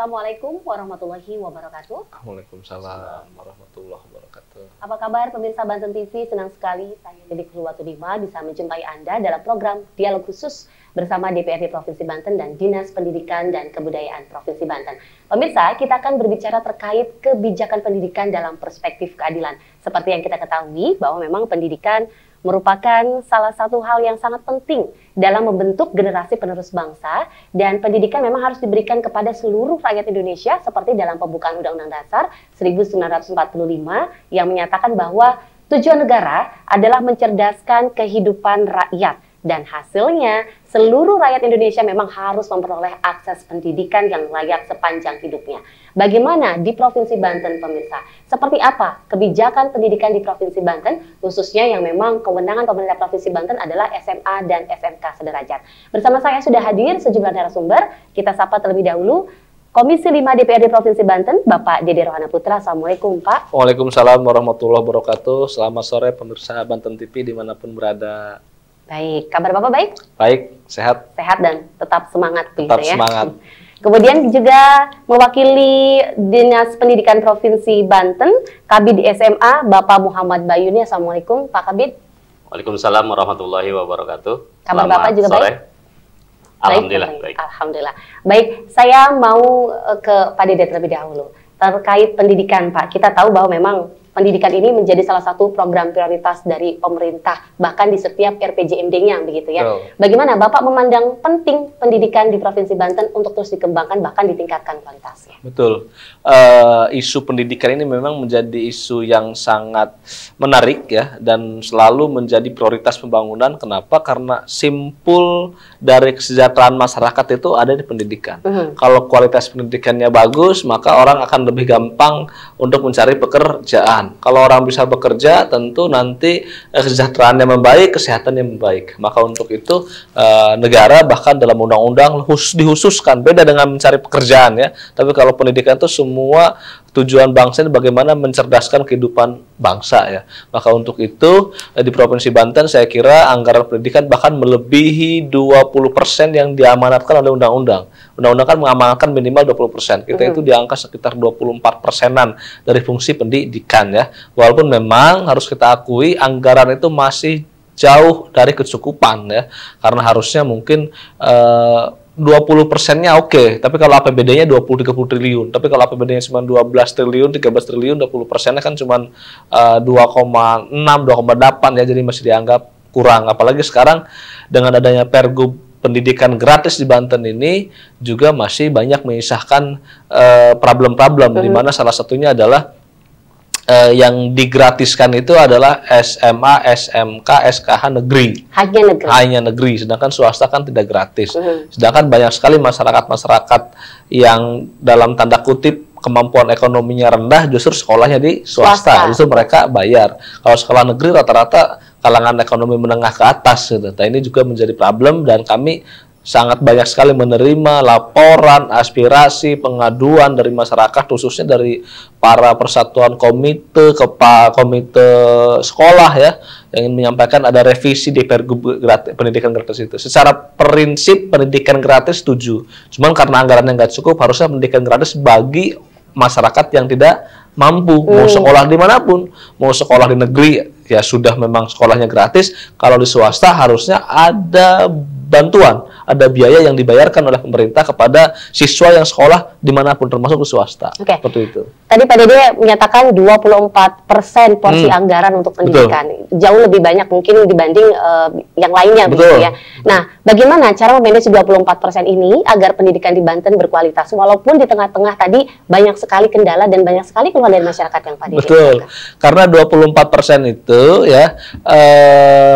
Assalamualaikum warahmatullahi wabarakatuh. Waalaikumsalam warahmatullahi wabarakatuh. Apa kabar pemirsa Banten TV? Senang sekali saya Dedik Purwatudima bisa menjumpai Anda dalam program Dialog Khusus bersama DPRD Provinsi Banten dan Dinas Pendidikan dan Kebudayaan Provinsi Banten. Pemirsa, kita akan berbicara terkait kebijakan pendidikan dalam perspektif keadilan. Seperti yang kita ketahui bahwa memang pendidikan merupakan salah satu hal yang sangat penting dalam membentuk generasi penerus bangsa, dan pendidikan memang harus diberikan kepada seluruh rakyat Indonesia seperti dalam pembukaan Undang-Undang Dasar 1945 yang menyatakan bahwa tujuan negara adalah mencerdaskan kehidupan rakyat. Dan hasilnya, seluruh rakyat Indonesia memang harus memperoleh akses pendidikan yang layak sepanjang hidupnya. Bagaimana di Provinsi Banten, pemirsa? Seperti apa kebijakan pendidikan di Provinsi Banten, khususnya yang memang kewenangan pemerintah Provinsi Banten adalah SMA dan SMK sederajat. Bersama saya sudah hadir sejumlah narasumber. Kita sapa terlebih dahulu Komisi 5 DPRD Provinsi Banten, Bapak Dede Rohana Putra. Assalamualaikum, Pak. Waalaikumsalam warahmatullahi wabarakatuh. Selamat sore pemirsa Banten TV dimanapun berada. Baik, kabar Bapak baik? Baik, sehat. Sehat dan tetap semangat. Tetap ya. semangat. Kemudian juga mewakili Dinas Pendidikan Provinsi Banten, Kabid SMA, Bapak Muhammad Bayuni. Assalamualaikum, Pak Kabid. Waalaikumsalam warahmatullahi wabarakatuh. Kabar Selamat Bapak juga sore. baik? Alhamdulillah, baik. Alhamdulillah. Baik, saya mau ke Pak Dede terlebih dahulu. Terkait pendidikan, Pak. Kita tahu bahwa memang pendidikan ini menjadi salah satu program prioritas dari pemerintah, bahkan di setiap RPJMD-nya, begitu ya. Betul. Bagaimana Bapak memandang penting pendidikan di Provinsi Banten untuk terus dikembangkan, bahkan ditingkatkan kualitasnya? Betul. Isu pendidikan ini memang menjadi isu yang sangat menarik ya, dan selalu menjadi prioritas pembangunan. Kenapa? Karena simpul dari kesejahteraan masyarakat itu ada di pendidikan. Kalau kualitas pendidikannya bagus, maka orang akan lebih gampang untuk mencari pekerjaan. Kalau orang bisa bekerja, tentu nanti kesejahteraannya membaik, kesehatannya membaik. Maka untuk itu negara bahkan dalam undang-undang dihususkan, beda dengan mencari pekerjaan ya. Tapi kalau pendidikan itu semua tujuan bangsa ini bagaimana mencerdaskan kehidupan bangsa ya. Maka untuk itu di Provinsi Banten saya kira anggaran pendidikan bahkan melebihi 20% yang diamanatkan oleh undang-undang. Undang-undang kan mengamanatkan minimal 20%. Kita itu di angka sekitar 24%-an dari fungsi pendidikan ya. Walaupun memang harus kita akui anggaran itu masih jauh dari kecukupan ya. Karena harusnya mungkin 20%-nya oke, tapi kalau APBD-nya 20-30 triliun. Tapi kalau APBD-nya cuma 12 triliun, 13 triliun, 20%-nya kan cuma 2,6, 2,8 ya, jadi masih dianggap kurang. Apalagi sekarang dengan adanya Pergub pendidikan gratis di Banten ini juga masih banyak mengisahkan problem-problem, di mana salah satunya adalah yang digratiskan itu adalah SMA, SMK, SKH negeri. Hanya negeri, sedangkan swasta kan tidak gratis. Sedangkan banyak sekali masyarakat-masyarakat yang dalam tanda kutip kemampuan ekonominya rendah justru sekolahnya di swasta. Justru mereka bayar. Kalau sekolah negeri rata-rata kalangan ekonomi menengah ke atas gitu. Nah, ini juga menjadi problem, dan kami sangat banyak sekali menerima laporan, aspirasi, pengaduan dari masyarakat, khususnya dari para persatuan komite, komite sekolah ya, yang ingin menyampaikan ada revisi di Pergub pendidikan gratis itu. Secara prinsip pendidikan gratis setuju, cuman karena anggarannya nggak cukup, harusnya pendidikan gratis bagi masyarakat yang tidak mampu, mau sekolah dimanapun, mau sekolah di negeri ya sudah memang sekolahnya gratis, kalau di swasta harusnya ada bantuan, ada biaya yang dibayarkan oleh pemerintah kepada siswa yang sekolah dimanapun, termasuk di swasta. Seperti itu. Tadi Pak Dede menyatakan 24% porsi anggaran untuk pendidikan. Betul. Jauh lebih banyak mungkin dibanding yang lainnya. Betul. Gitu ya. Nah, bagaimana cara memanage 24% ini agar pendidikan di Banten berkualitas? Walaupun di tengah-tengah tadi banyak sekali kendala dan banyak sekali keluhan dari masyarakat yang Pak Dede. Betul. Karena 24% itu ya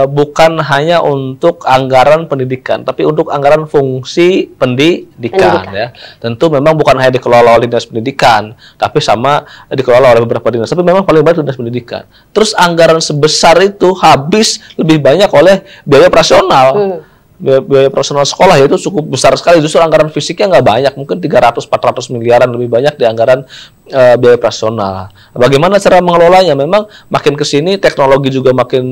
bukan hanya untuk anggaran pendidikan, tapi untuk anggaran fungsi pendidikan. Ya. Tentu memang bukan hanya dikelola oleh Dinas Pendidikan, tapi sama dikelola oleh beberapa dinas. Tapi memang paling banyak Dinas Pendidikan. Terus anggaran sebesar itu habis lebih banyak oleh biaya operasional. Biaya operasional sekolah itu cukup besar sekali. Justru anggaran fisiknya nggak banyak, mungkin 300-400 miliaran lebih banyak di anggaran biaya operasional. Bagaimana cara mengelolanya? Memang makin ke sini teknologi juga makin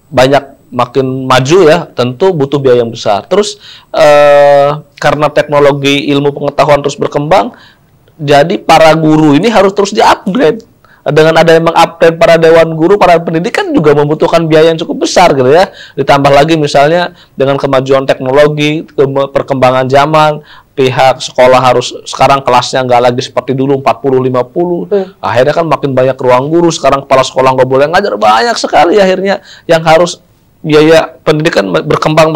banyak makin maju ya, tentu butuh biaya yang besar. Terus karena teknologi ilmu pengetahuan terus berkembang, jadi para guru ini harus terus di-upgrade. Dengan ada yang mengupgrade para dewan guru, para pendidikan juga membutuhkan biaya yang cukup besar gitu ya. Ditambah lagi misalnya dengan kemajuan teknologi, perkembangan zaman, pihak sekolah harus sekarang kelasnya nggak lagi seperti dulu 40-50. Akhirnya kan makin banyak ruang guru, sekarang kepala sekolah nggak boleh ngajar, banyak sekali akhirnya yang harus biaya pendidikan berkembang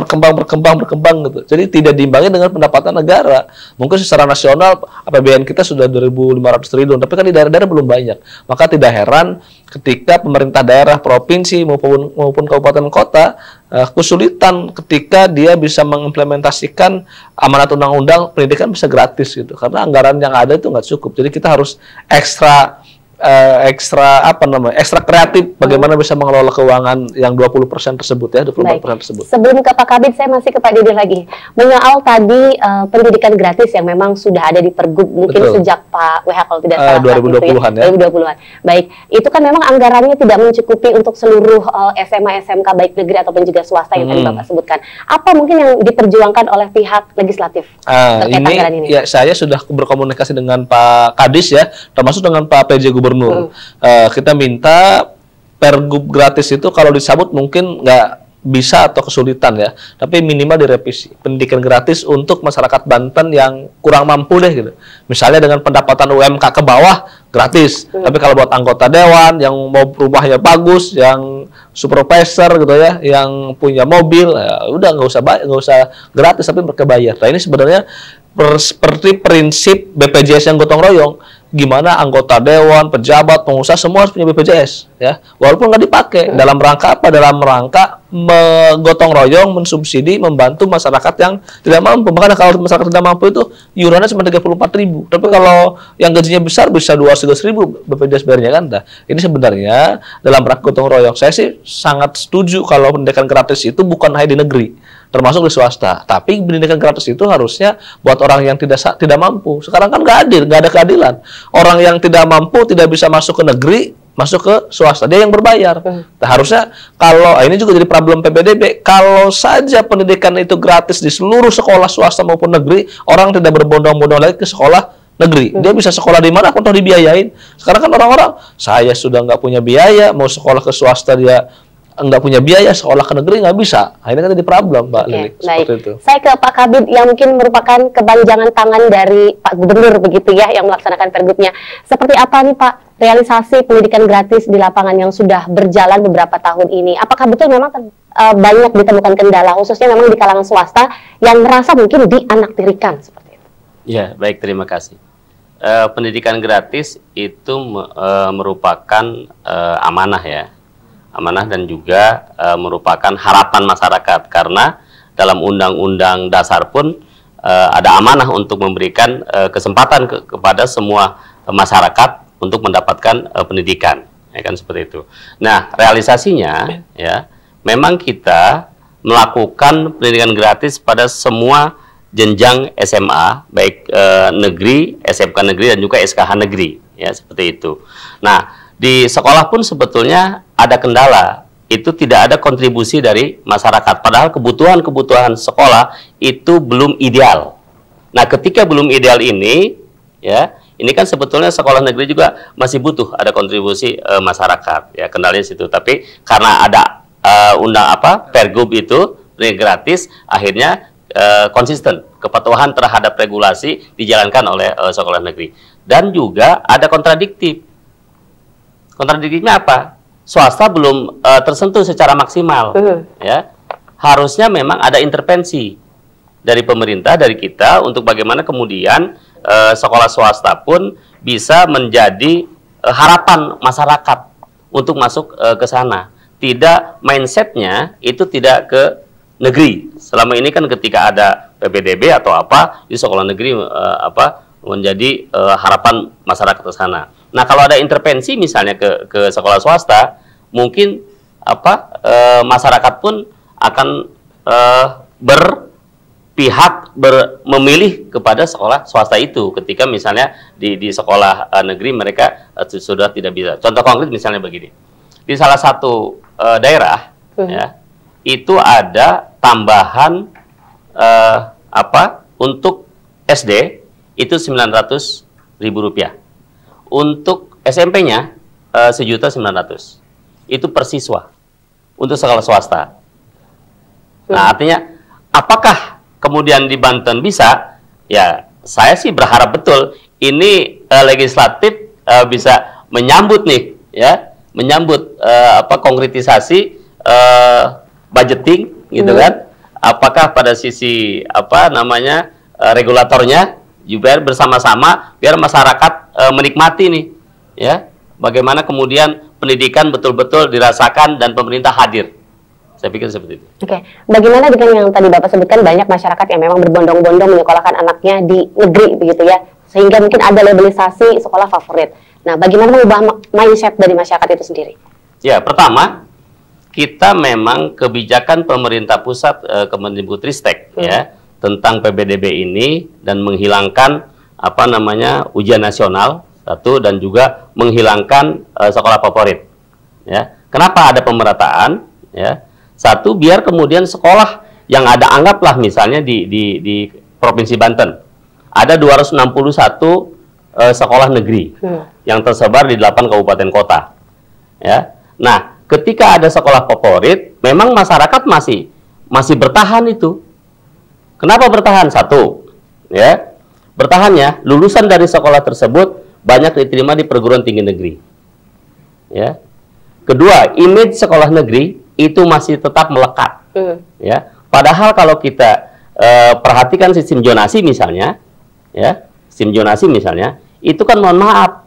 gitu. Jadi tidak diimbangi dengan pendapatan negara. Mungkin secara nasional APBN kita sudah 2.500 triliun, tapi kan di daerah-daerah belum banyak. Maka tidak heran ketika pemerintah daerah, provinsi maupun kabupaten kota kesulitan ketika dia bisa mengimplementasikan amanat undang-undang pendidikan bisa gratis gitu. Karena anggaran yang ada itu nggak cukup. Jadi kita harus ekstra kreatif bagaimana bisa mengelola keuangan yang 20% tersebut ya, 24% tersebut. Sebelum ke Pak Kabid, saya masih ke Pak Dede lagi. Menyoal tadi pendidikan gratis yang memang sudah ada di Pergub mungkin sejak Pak WH kalau tidak salah 2020-an ya. 2020-an. Baik, itu kan memang anggarannya tidak mencukupi untuk seluruh SMA, SMK baik negeri ataupun juga swasta yang tadi Bapak sebutkan. Apa mungkin yang diperjuangkan oleh pihak legislatif terkait anggaran ini? Ya, saya sudah berkomunikasi dengan Pak Kadis ya, termasuk dengan Pak PJ Gubernur. Kita minta Pergub gratis itu kalau dicabut mungkin nggak bisa atau kesulitan ya, tapi minimal direvisi. Pendidikan gratis untuk masyarakat Banten yang kurang mampu deh gitu. Misalnya dengan pendapatan UMK ke bawah gratis, tapi kalau buat anggota dewan yang mau rumahnya bagus, yang supervisor gitu ya, yang punya mobil, ya udah nggak usah gratis tapi berkebayar. Nah ini sebenarnya seperti prinsip BPJS yang gotong royong. Gimana anggota dewan, pejabat, pengusaha semua harus punya BPJS ya. Walaupun nggak dipakai dalam rangka apa? Dalam rangka menggotong royong, mensubsidi, membantu masyarakat yang tidak mampu. Makanya kalau masyarakat tidak mampu itu iurannya cuma 34.000. Tapi kalau yang gajinya besar bisa 200.000 BPJS bayarnya kan. Nah, ini sebenarnya dalam rangka gotong royong. Saya sih sangat setuju kalau pendidikan gratis itu bukan hanya di negeri, termasuk di swasta. Tapi pendidikan gratis itu harusnya buat orang yang tidak mampu. Sekarang kan nggak adil, nggak ada keadilan. Orang yang tidak mampu tidak bisa masuk ke negeri, masuk ke swasta, dia yang berbayar. Nah, harusnya kalau ini juga jadi problem PPDB. Kalau saja pendidikan itu gratis di seluruh sekolah swasta maupun negeri, orang tidak berbondong-bondong lagi ke sekolah negeri. Dia bisa sekolah di mana pun toh dibiayain. Sekarang kan orang-orang, saya sudah nggak punya biaya, mau sekolah ke swasta dia nggak punya biaya, sekolah ke negeri nggak bisa. Akhirnya kan jadi problem, Mbak Lili. Seperti itu. Saya ke Pak Kabid yang mungkin merupakan kepanjangan tangan dari Pak Gubernur begitu ya, yang melaksanakan Pergubnya. Seperti apa nih Pak realisasi pendidikan gratis di lapangan yang sudah berjalan beberapa tahun ini? Apakah betul memang banyak ditemukan kendala, khususnya memang di kalangan swasta yang merasa mungkin dianaktirikan seperti itu? Ya, baik, terima kasih. Pendidikan gratis itu merupakan amanah ya. Amanah dan juga merupakan harapan masyarakat, karena dalam undang-undang dasar pun ada amanah untuk memberikan kesempatan kepada semua masyarakat untuk mendapatkan pendidikan, ya kan, seperti itu. Nah, realisasinya ya memang kita melakukan pendidikan gratis pada semua jenjang SMA, baik negeri, SMK negeri dan juga SKH negeri, ya seperti itu. Nah, di sekolah pun sebetulnya ada kendala, itu tidak ada kontribusi dari masyarakat, padahal kebutuhan sekolah itu belum ideal. Nah, ketika belum ideal ini, ya, ini kan sebetulnya sekolah negeri juga masih butuh ada kontribusi masyarakat, ya, kendalanya situ. Tapi karena ada Pergub itu gratis, akhirnya konsisten, kepatuhan terhadap regulasi dijalankan oleh sekolah negeri. Dan juga ada kontradiktif. Kontradiktifnya apa? Swasta belum tersentuh secara maksimal, ya. Harusnya memang ada intervensi dari pemerintah, dari kita, untuk bagaimana kemudian sekolah swasta pun bisa menjadi harapan masyarakat untuk masuk ke sana. Tidak, mindsetnya itu tidak ke negeri. Selama ini kan ketika ada PPDB atau apa, di sekolah negeri menjadi harapan masyarakat ke sana. Nah, kalau ada intervensi misalnya ke sekolah swasta, mungkin masyarakat pun akan memilih kepada sekolah swasta itu ketika misalnya di sekolah negeri mereka sudah tidak bisa. Contoh konkret misalnya begini. Di salah satu daerah ya, itu ada tambahan untuk SD itu Rp900.000. Untuk SMP-nya 1.900.000. Itu per siswa untuk sekolah swasta. Nah, artinya apakah kemudian di Banten bisa? Ya, saya sih berharap betul ini legislatif bisa menyambut nih, ya, menyambut konkretisasi budgeting, gitu kan? Apakah pada sisi regulatornya juga bersama-sama biar masyarakat menikmati nih, ya, bagaimana kemudian pendidikan betul-betul dirasakan dan pemerintah hadir. Saya pikir seperti itu. Oke, bagaimana dengan yang tadi Bapak sebutkan banyak masyarakat yang memang berbondong-bondong menyekolahkan anaknya di negeri begitu ya, sehingga mungkin ada labelisasi sekolah favorit. Nah, bagaimana mengubah mindset dari masyarakat itu sendiri? Ya, pertama, kita memang kebijakan pemerintah pusat Kemendikbudristek ya tentang PBDB ini dan menghilangkan ujian nasional satu dan juga menghilangkan sekolah favorit. Ya, kenapa ada pemerataan? Ya, satu biar kemudian sekolah yang ada anggaplah misalnya di Provinsi Banten ada 261 sekolah negeri yang tersebar di 8 kabupaten kota. Ya, nah ketika ada sekolah favorit, memang masyarakat masih bertahan itu. Kenapa bertahan? Satu, ya, bertahannya lulusan dari sekolah tersebut banyak diterima di perguruan tinggi negeri. Ya. Kedua, image sekolah negeri itu masih tetap melekat. Ya. Padahal kalau kita perhatikan sistem zonasi misalnya, ya, sistem zonasi misalnya, itu kan mohon maaf,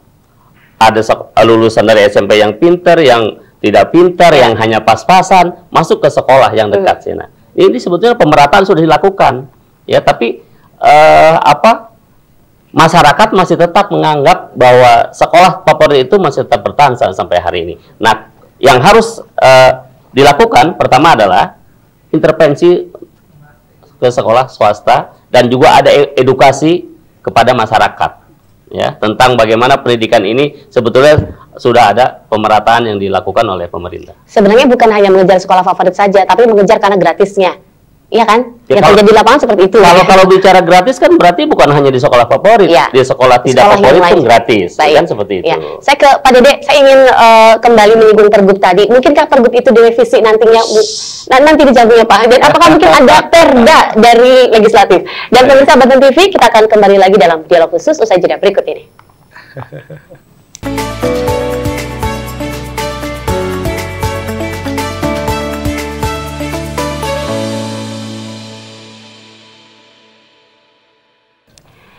ada lulusan dari SMP yang pinter, yang tidak pintar, yang hanya pas-pasan masuk ke sekolah yang dekat. Nah, ini sebetulnya pemerataan sudah dilakukan, ya. Tapi masyarakat masih tetap menganggap bahwa sekolah favorit itu masih tetap bertahan sampai hari ini. Nah, yang harus dilakukan pertama adalah intervensi ke sekolah swasta dan juga ada edukasi kepada masyarakat, ya, tentang bagaimana pendidikan ini sebetulnya sudah ada pemerataan yang dilakukan oleh pemerintah. Sebenarnya bukan hanya mengejar sekolah favorit saja, tapi mengejar karena gratisnya. Iya kan? Ya, yang terjadi di lapangan seperti itu. Kalau bicara gratis kan berarti bukan hanya di sekolah favorit, ya, di sekolah tidak favorit pun gratis, kan seperti itu. Ya. Saya ke Pak Dede, saya ingin kembali menyinggung Pergub tadi. Mungkinkah Pergub itu direvisi nantinya? Nanti dijawabnya Pak. Dan apakah mungkin ada perda dari legislatif? Dan pemirsa Banten TV, kita akan kembali lagi dalam dialog khusus usai jeda berikut ini.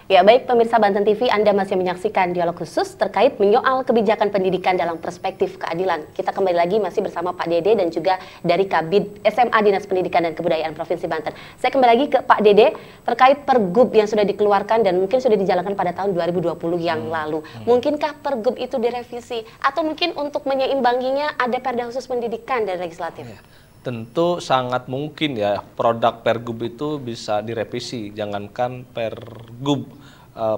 Ya, baik pemirsa Banten TV, Anda masih menyaksikan dialog khusus terkait menyoal kebijakan pendidikan dalam perspektif keadilan. Kita kembali lagi masih bersama Pak Dede dan juga dari Kabid SMA Dinas Pendidikan dan Kebudayaan Provinsi Banten. Saya kembali lagi ke Pak Dede terkait Pergub yang sudah dikeluarkan dan mungkin sudah dijalankan pada tahun 2020 yang lalu. Mungkinkah Pergub itu direvisi atau mungkin untuk menyeimbanginya ada perda khusus pendidikan dari legislatif? Ya. Tentu sangat mungkin ya produk Pergub itu bisa direvisi, jangankan Pergub,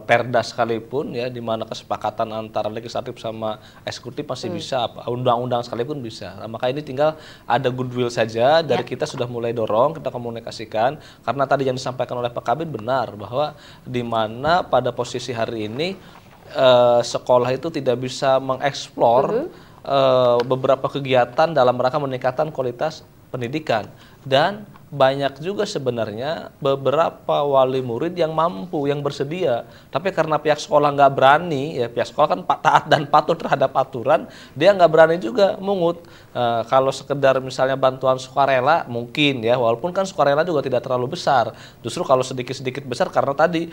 perda sekalipun ya, di mana kesepakatan antara legislatif sama eksekutif masih bisa, undang-undang sekalipun bisa. Nah, maka ini tinggal ada goodwill saja dari kita, sudah mulai dorong, kita komunikasikan, karena tadi yang disampaikan oleh Pak Kabid benar bahwa di mana pada posisi hari ini sekolah itu tidak bisa mengeksplor beberapa kegiatan dalam rangka meningkatkan kualitas pendidikan, dan banyak juga sebenarnya beberapa wali murid yang mampu, yang bersedia, tapi karena pihak sekolah nggak berani, ya pihak sekolah kan taat dan patuh terhadap aturan, dia nggak berani juga mungut. Kalau sekedar misalnya bantuan sukarela mungkin ya, walaupun kan sukarela juga tidak terlalu besar, justru kalau sedikit-sedikit besar karena tadi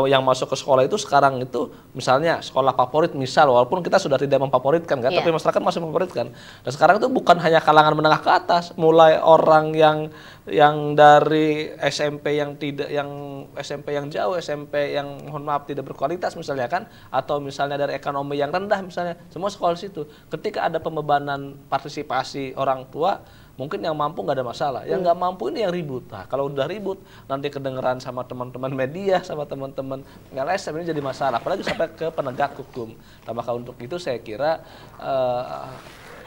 yang masuk ke sekolah itu sekarang itu misalnya sekolah favorit misal, walaupun kita sudah tidak memfavoritkan kan, tapi masyarakat masih memfavoritkan. Dan sekarang itu bukan hanya kalangan menengah ke atas, mulai orang yang dari SMP yang SMP yang jauh, SMP yang mohon maaf tidak berkualitas misalnya kan, atau misalnya dari ekonomi yang rendah misalnya, semua sekolah di situ. Ketika ada pembebanan partisipasi orang tua, mungkin yang mampu nggak ada masalah, yang nggak mampu ini yang ribut. Nah, kalau udah ribut nanti kedengeran sama teman-teman media, sama teman-teman LSM, ini jadi masalah, apalagi sampai ke penegak hukum. Nah, maka untuk itu saya kira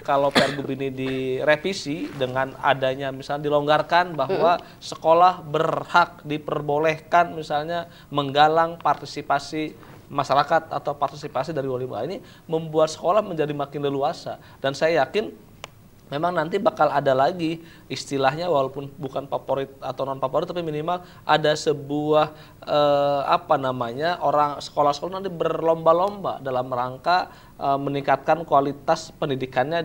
kalau Pergub ini direvisi dengan adanya misalnya dilonggarkan bahwa sekolah berhak diperbolehkan misalnya menggalang partisipasi masyarakat atau partisipasi dari wali murid, ini membuat sekolah menjadi makin leluasa, dan saya yakin memang nanti bakal ada lagi istilahnya, walaupun bukan favorit atau non favorit, tapi minimal ada sebuah orang sekolah-sekolah nanti berlomba-lomba dalam rangka meningkatkan kualitas pendidikannya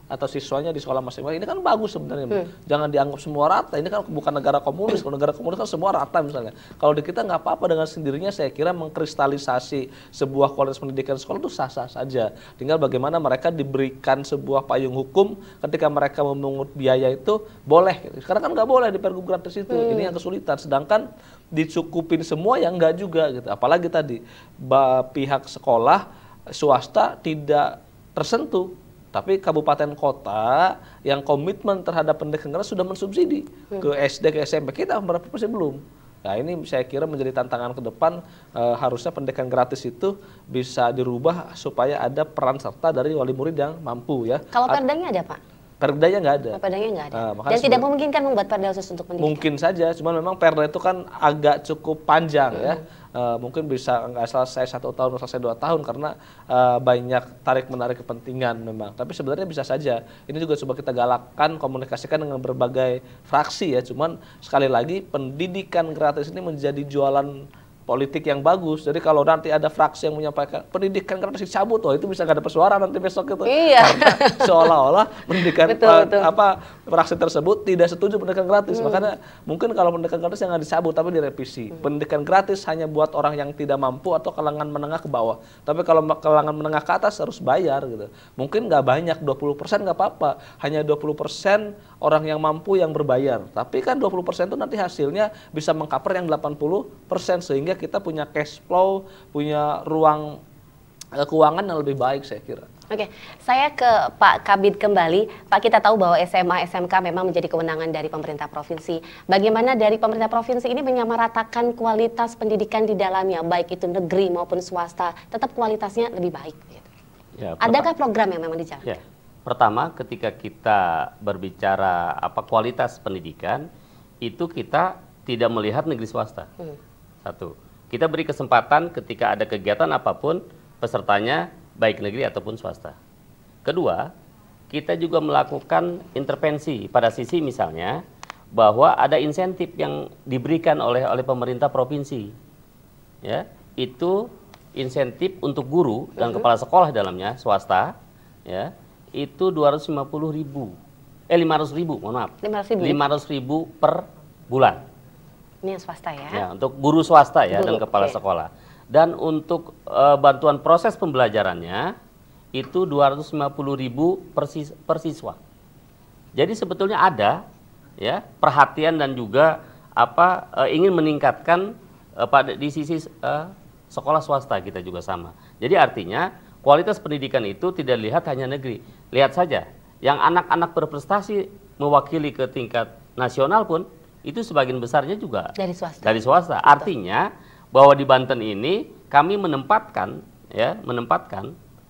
atau siswanya di sekolah masing-masing. Ini kan bagus sebenarnya. Jangan dianggap semua rata. Ini kan bukan negara komunis. Kalau negara komunis kan semua rata misalnya. Kalau di kita nggak apa-apa, dengan sendirinya saya kira mengkristalisasi sebuah kualitas pendidikan sekolah itu sah-sah saja. Tinggal bagaimana mereka diberikan sebuah payung hukum ketika mereka memungut biaya itu boleh. Sekarang kan nggak boleh di Pergub gratis itu. Ini yang kesulitan. Sedangkan dicukupin semua yang nggak juga gitu. Apalagi tadi pihak sekolah swasta tidak tersentuh. Tapi kabupaten kota yang komitmen terhadap pendidikan gratis sudah mensubsidi ke SD, ke SMP. Kita berapa persen belum? Nah, ini saya kira menjadi tantangan ke depan. Harusnya pendidikan gratis itu bisa dirubah supaya ada peran serta dari wali murid yang mampu ya. Kalau perdanya ada, Pak? Perdanya nggak ada. Perdanya nggak ada. Dan tidak memungkinkan membuat perda khusus untuk pendidikan. Mungkin saja, cuman memang perda itu kan agak cukup panjang ya. Mungkin bisa nggak selesai 1 tahun, selesai 2 tahun karena banyak tarik-menarik kepentingan memang. Tapi sebenarnya bisa saja. Ini juga coba kita galakkan, komunikasikan dengan berbagai fraksi ya. Cuman sekali lagi pendidikan gratis ini menjadi jualan politik yang bagus. Jadi kalau nanti ada fraksi yang menyampaikan pendidikan gratis dicabut, itu bisa nggak ada suara nanti besok itu. Iya. Karena seolah-olah pendidikan fraksi tersebut tidak setuju pendidikan gratis. Makanya mungkin kalau pendidikan gratis yang nggak dicabut tapi direvisi. Pendidikan gratis hanya buat orang yang tidak mampu atau kalangan menengah ke bawah. Tapi kalau kalangan menengah ke atas harus bayar gitu. Mungkin nggak banyak, 20% nggak apa-apa. Hanya 20% orang yang mampu yang berbayar. Tapi kan 20% itu nanti hasilnya bisa mengcover yang 80%, sehingga kita punya cash flow, punya ruang keuangan yang lebih baik saya kira. Oke, saya ke Pak Kabid kembali. Pak, kita tahu bahwa SMA, SMK memang menjadi kewenangan dari pemerintah provinsi. Bagaimana dari pemerintah provinsi ini menyamaratakan kualitas pendidikan di dalamnya, baik itu negeri maupun swasta, tetap kualitasnya lebih baik? Gitu. Ya, adakah program yang memang dijalankan? Ya. Pertama, ketika kita berbicara kualitas pendidikan, itu kita tidak melihat negeri swasta. Satu, kita beri kesempatan ketika ada kegiatan apapun, pesertanya baik negeri ataupun swasta. Kedua, kita juga melakukan intervensi pada sisi misalnya bahwa ada insentif yang diberikan oleh pemerintah provinsi. Ya, itu insentif untuk guru dan kepala sekolah dalamnya swasta, ya, itu 500.000, mohon maaf. 500.000 per bulan. Ini yang swasta ya? Ya, untuk guru swasta ya dan kepala sekolah. Dan untuk bantuan proses pembelajarannya itu 250.000 per siswa. Jadi sebetulnya ada ya perhatian dan juga ingin meningkatkan di sisi sekolah swasta kita juga sama. Jadi artinya kualitas pendidikan itu tidak dilihat hanya negeri. Lihat saja yang anak-anak berprestasi mewakili ke tingkat nasional pun itu sebagian besarnya juga dari swasta. Artinya bahwa di Banten ini kami menempatkan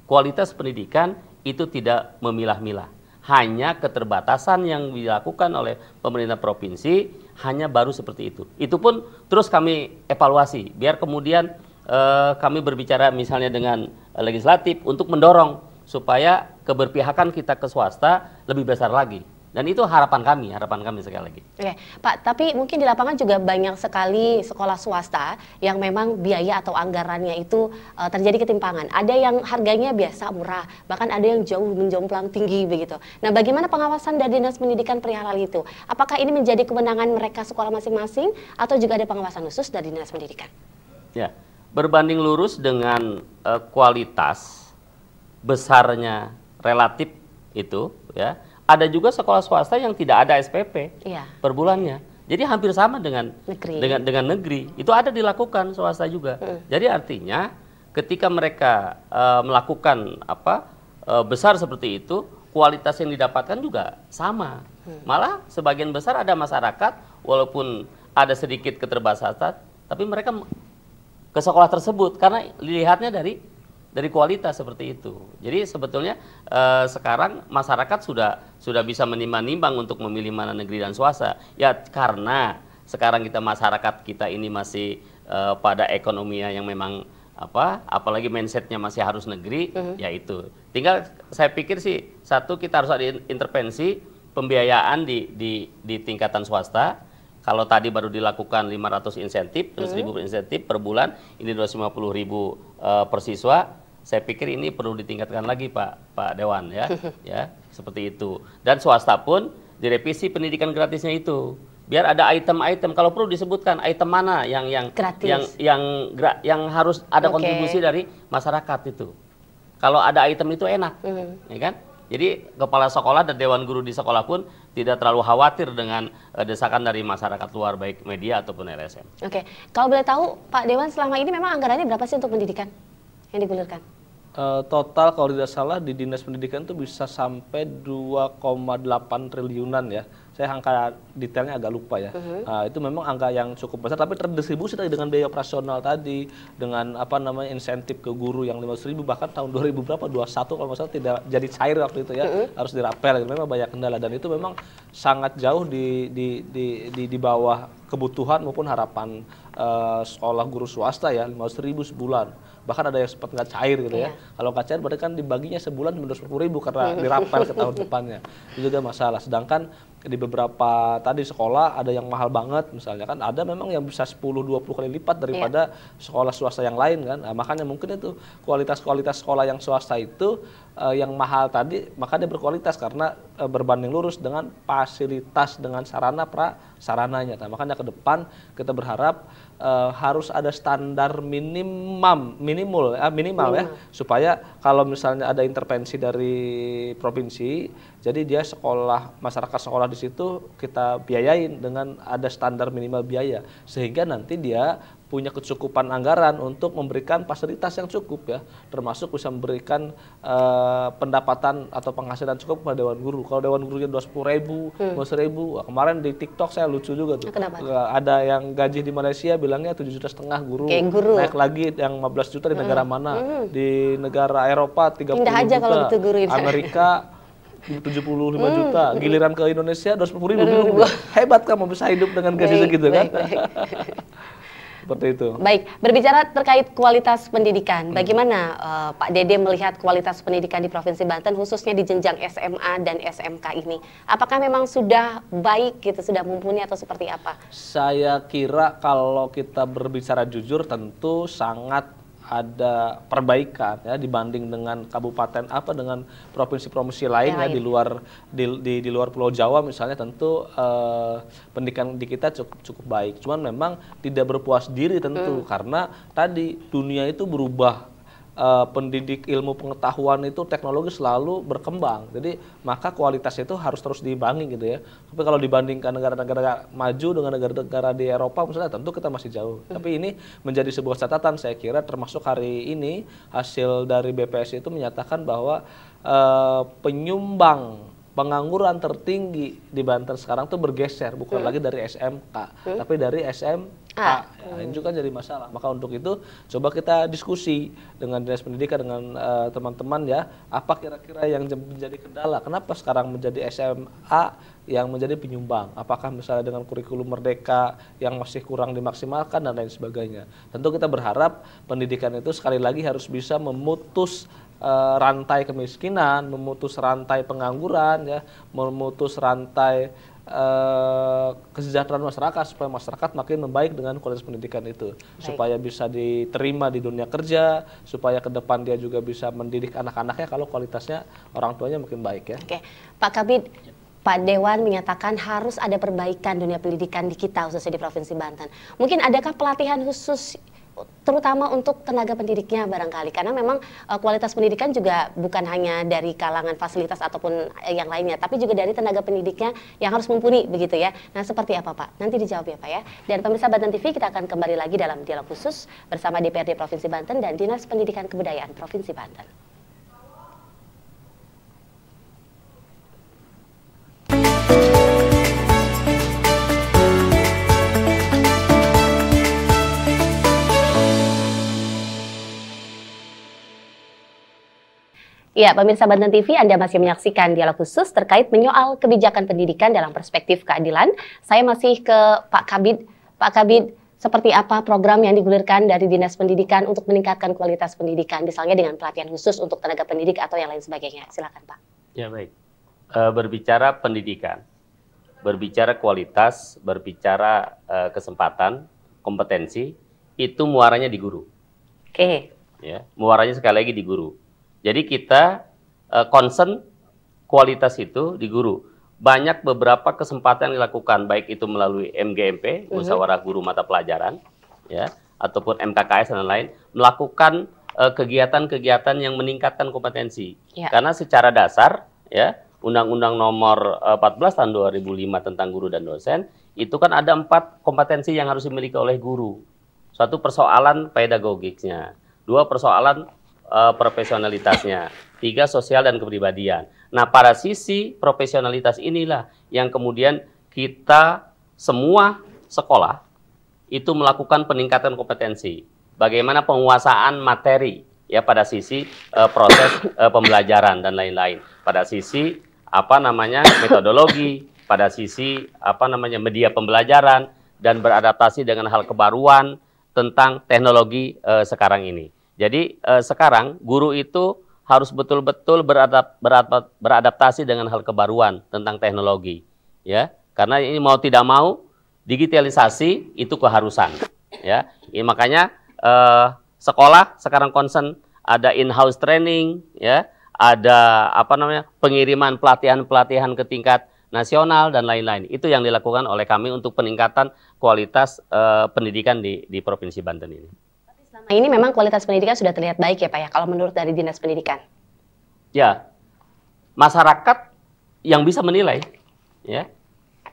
kualitas pendidikan itu tidak memilah-milah. Hanya keterbatasan yang dilakukan oleh pemerintah provinsi hanya baru seperti itu. Itu pun terus kami evaluasi biar kemudian kami berbicara misalnya dengan legislatif untuk mendorong supaya keberpihakan kita ke swasta lebih besar lagi. Dan itu harapan kami sekali lagi. Oke, Pak, tapi mungkin di lapangan juga banyak sekali sekolah swasta yang memang biaya atau anggarannya itu terjadi ketimpangan. Ada yang harganya biasa murah, bahkan ada yang jauh menjomplang tinggi begitu. Nah, bagaimana pengawasan dari Dinas Pendidikan perihal hal itu? Apakah ini menjadi kewenangan mereka sekolah masing-masing atau juga ada pengawasan khusus dari Dinas Pendidikan? Ya, berbanding lurus dengan kualitas besarnya relatif itu, ya. Ada juga sekolah swasta yang tidak ada SPP per bulannya. Jadi hampir sama dengan negeri. Itu ada dilakukan swasta juga. Jadi artinya ketika mereka melakukan besar seperti itu, kualitas yang didapatkan juga sama. Malah sebagian besar ada masyarakat walaupun ada sedikit keterbatasan, tapi mereka ke sekolah tersebut karena dilihatnya dari dari kualitas seperti itu. Jadi sebetulnya sekarang masyarakat sudah bisa menimbang-nimbang untuk memilih mana negeri dan swasta. Ya karena sekarang masyarakat kita ini masih pada ekonominya yang memang apalagi mindsetnya masih harus negeri, ya itu. Tinggal saya pikir sih satu, kita harus ada intervensi pembiayaan di tingkatan swasta. Kalau tadi baru dilakukan 500 insentif, 1.000 insentif per bulan, ini 250.000 per siswa. Saya pikir ini perlu ditingkatkan lagi Pak Dewan ya, ya seperti itu. Dan swasta pun direvisi pendidikan gratisnya itu, biar ada item-item, kalau perlu disebutkan item mana yang gratis, yang harus ada kontribusi dari masyarakat itu. Kalau ada item itu enak, ya kan? Jadi kepala sekolah dan dewan guru di sekolah pun tidak terlalu khawatir dengan desakan dari masyarakat luar, baik media ataupun LSM. Oke, kalau boleh tahu Pak Dewan, selama ini memang anggarannya berapa sih untuk pendidikan yang digulirkan? Total kalau tidak salah di Dinas Pendidikan itu bisa sampai 2,8 triliunan ya. Saya angka detailnya agak lupa ya. Itu memang angka yang cukup besar, tapi terdistribusi tadi dengan biaya operasional tadi, dengan insentif ke guru yang 500.000, bahkan tahun 2000 berapa 21 kalau nggak salah tidak jadi cair waktu itu ya, harus dirapel. Memang banyak kendala dan itu memang sangat jauh di bawah kebutuhan maupun harapan sekolah guru swasta ya, 500.000 sebulan. Bahkan ada yang sempat nggak cair gitu ya. Kalau nggak cair berarti kan dibaginya sebulan 250.000 karena dirapel ke tahun depannya. Itu juga masalah. Sedangkan di beberapa tadi sekolah ada yang mahal banget misalnya kan, ada memang yang bisa 10-20 kali lipat daripada sekolah swasta yang lain kan. Nah, makanya mungkin itu kualitas sekolah yang swasta itu yang mahal tadi, makanya berkualitas karena berbanding lurus dengan fasilitas, dengan sarana prasarananya. Nah, makanya ke depan kita berharap harus ada standar minimal ya, supaya kalau misalnya ada intervensi dari provinsi, jadi dia masyarakat sekolah di situ kita biayain dengan ada standar minimal biaya, sehingga nanti dia punya kecukupan anggaran untuk memberikan fasilitas yang cukup ya, termasuk bisa memberikan pendapatan atau penghasilan cukup kepada dewan guru. Kalau dewan gurunya 20.000, 50.000, kemarin di TikTok saya lucu juga tuh. Ada yang gaji di Malaysia bilangnya 7,5 juta guru, naik lagi yang 15 juta di negara mana, di negara Eropa 30 juta, gitu, guru Amerika 75 juta, giliran ke Indonesia 250.000. Hebat kamu bisa hidup dengan gaji segitu kan? Seperti itu. Baik, berbicara terkait kualitas pendidikan, bagaimana Pak Dede melihat kualitas pendidikan di Provinsi Banten, khususnya di jenjang SMA dan SMK ini? Apakah memang sudah baik gitu, sudah mumpuni atau seperti apa? Saya kira kalau kita berbicara jujur tentu sangat ada perbaikan ya dibanding dengan kabupaten dengan provinsi-provinsi lain ya, di luar Pulau Jawa misalnya, tentu pendidikan di kita cukup baik. Cuman memang tidak berpuas diri tentu karena tadi dunia itu berubah. Pendidik ilmu pengetahuan itu teknologi selalu berkembang, jadi maka kualitasnya itu harus terus diimbangi gitu ya. Tapi kalau dibandingkan negara-negara maju dengan negara-negara di Eropa misalnya, tentu kita masih jauh. Tapi ini menjadi sebuah catatan saya kira, termasuk hari ini hasil dari BPS itu menyatakan bahwa penyumbang pengangguran tertinggi di Banten sekarang tuh bergeser, bukan lagi dari SMK, tapi dari SMA. Ya, ini juga jadi masalah. Maka untuk itu coba kita diskusi dengan Dinas Pendidikan, dengan teman-teman ya, apa kira-kira yang menjadi kendala, kenapa sekarang menjadi SMA yang menjadi penyumbang, apakah misalnya dengan kurikulum merdeka yang masih kurang dimaksimalkan dan lain sebagainya. Tentu kita berharap pendidikan itu sekali lagi harus bisa memutus rantai kemiskinan, memutus rantai pengangguran ya, memutus rantai kesejahteraan masyarakat, supaya masyarakat makin membaik dengan kualitas pendidikan itu. Supaya bisa diterima di dunia kerja, supaya ke depan dia juga bisa mendidik anak-anaknya kalau kualitasnya orang tuanya makin baik ya. Oke, Pak Kabid, Pak Dewan menyatakan harus ada perbaikan dunia pendidikan di kita, khususnya di Provinsi Banten. Mungkin adakah pelatihan khusus terutama untuk tenaga pendidiknya barangkali, karena memang kualitas pendidikan juga bukan hanya dari kalangan fasilitas ataupun yang lainnya, tapi juga dari tenaga pendidiknya yang harus mumpuni begitu ya. Nah, seperti apa Pak? Nanti dijawab ya Pak ya. Dan pemirsa Banten TV, kita akan kembali lagi dalam dialog khusus bersama DPRD Provinsi Banten dan Dinas Pendidikan Kebudayaan Provinsi Banten. Ya, pemirsa Banten TV, Anda masih menyaksikan dialog khusus terkait menyoal kebijakan pendidikan dalam perspektif keadilan. Saya masih ke Pak Kabid. Pak Kabid, seperti apa program yang digulirkan dari Dinas Pendidikan untuk meningkatkan kualitas pendidikan, misalnya dengan pelatihan khusus untuk tenaga pendidik atau yang lain sebagainya? Silakan, Pak. Ya, baik. Berbicara pendidikan, berbicara kualitas, berbicara kesempatan, kompetensi, itu muaranya di guru. Oke. Ya, muaranya sekali lagi di guru. Jadi kita concern kualitas itu di guru. Banyak beberapa kesempatan yang dilakukan, baik itu melalui MGMP, Musyawarah Guru Mata Pelajaran, ya, ataupun MKKS dan lain-lain, melakukan kegiatan-kegiatan yang meningkatkan kompetensi. Ya. Karena secara dasar, ya, Undang-Undang Nomor 14 Tahun 2005 tentang guru dan dosen, itu kan ada 4 kompetensi yang harus dimiliki oleh guru. Satu, persoalan pedagogiknya. 2, persoalan profesionalitasnya. 3, sosial dan kepribadian. Nah, pada sisi profesionalitas inilah yang kemudian kita semua sekolah itu melakukan peningkatan kompetensi. Bagaimana penguasaan materi ya pada sisi proses pembelajaran dan lain-lain. Pada sisi metodologi, pada sisi media pembelajaran dan beradaptasi dengan hal kebaruan tentang teknologi sekarang ini. Jadi sekarang guru itu harus betul-betul beradaptasi dengan hal kebaruan tentang teknologi, ya. Karena ini mau tidak mau digitalisasi itu keharusan, ya. Ini makanya sekolah sekarang concern ada in-house training, ya, ada pengiriman pelatihan-pelatihan ke tingkat nasional dan lain-lain. Itu yang dilakukan oleh kami untuk peningkatan kualitas pendidikan di Provinsi Banten ini. Nah, ini memang kualitas pendidikan sudah terlihat baik ya Pak ya, kalau menurut dari Dinas Pendidikan? Ya, masyarakat yang bisa menilai, ya.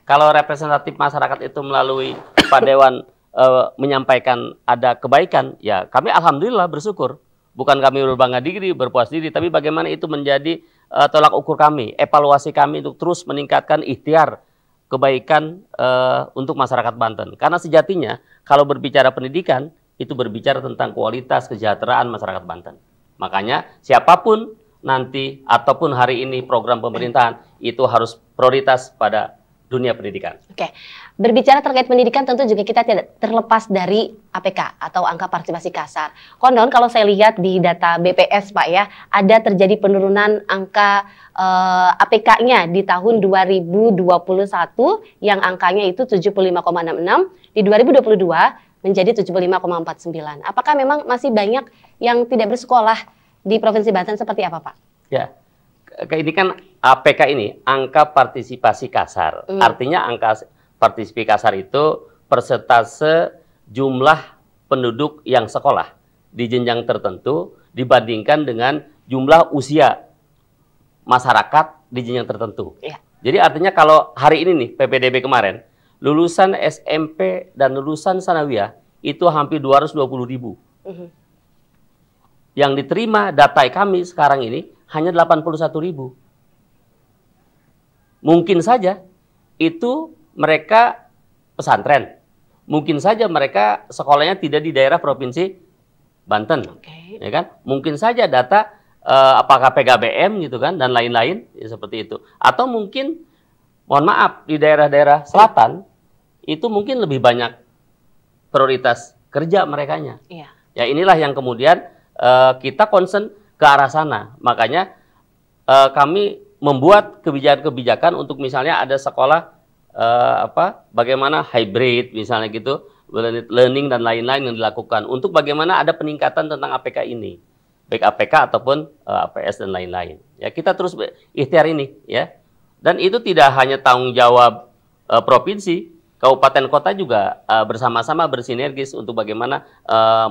Kalau representatif masyarakat itu melalui Pak Dewan menyampaikan ada kebaikan, ya kami alhamdulillah bersyukur. Bukan kami berbangga diri, berpuas diri, tapi bagaimana itu menjadi tolak ukur kami, evaluasi kami untuk terus meningkatkan ikhtiar kebaikan untuk masyarakat Banten. Karena sejatinya kalau berbicara pendidikan, itu berbicara tentang kualitas kesejahteraan masyarakat Banten. Makanya siapapun nanti ataupun hari ini program pemerintahan itu harus prioritas pada dunia pendidikan. Oke, berbicara terkait pendidikan tentu juga kita tidak terlepas dari APK atau angka partisipasi kasar. Konon kalau saya lihat di data BPS Pak ya, ada terjadi penurunan angka APK-nya di tahun 2021 yang angkanya itu 75,66, di 2022 menjadi 75,49. Apakah memang masih banyak yang tidak bersekolah di Provinsi Banten, seperti apa Pak? Ya, ini kan APK ini, angka partisipasi kasar. Artinya angka partisipasi kasar itu persentase jumlah penduduk yang sekolah di jenjang tertentu dibandingkan dengan jumlah usia masyarakat di jenjang tertentu. Ya. Jadi artinya kalau hari ini nih, PPDB kemarin, lulusan SMP dan lulusan sanawiyah itu hampir 220.000. Yang diterima data kami sekarang ini hanya 81.000. Mungkin saja itu mereka pesantren. Mungkin saja mereka sekolahnya tidak di daerah Provinsi Banten. Ya kan? Mungkin saja data apakah PKBM gitu kan dan lain-lain ya seperti itu. Atau mungkin mohon maaf di daerah-daerah selatan itu mungkin lebih banyak prioritas kerja merekanya. Iya. Ya inilah yang kemudian kita concern ke arah sana. Makanya kami membuat kebijakan-kebijakan untuk misalnya ada sekolah bagaimana hybrid misalnya gitu, learning dan lain-lain yang dilakukan untuk bagaimana ada peningkatan tentang APK ini. Baik APK ataupun APS dan lain-lain. Ya kita terus ikhtiar ini ya. Dan itu tidak hanya tanggung jawab provinsi, kabupaten kota juga bersama-sama bersinergis untuk bagaimana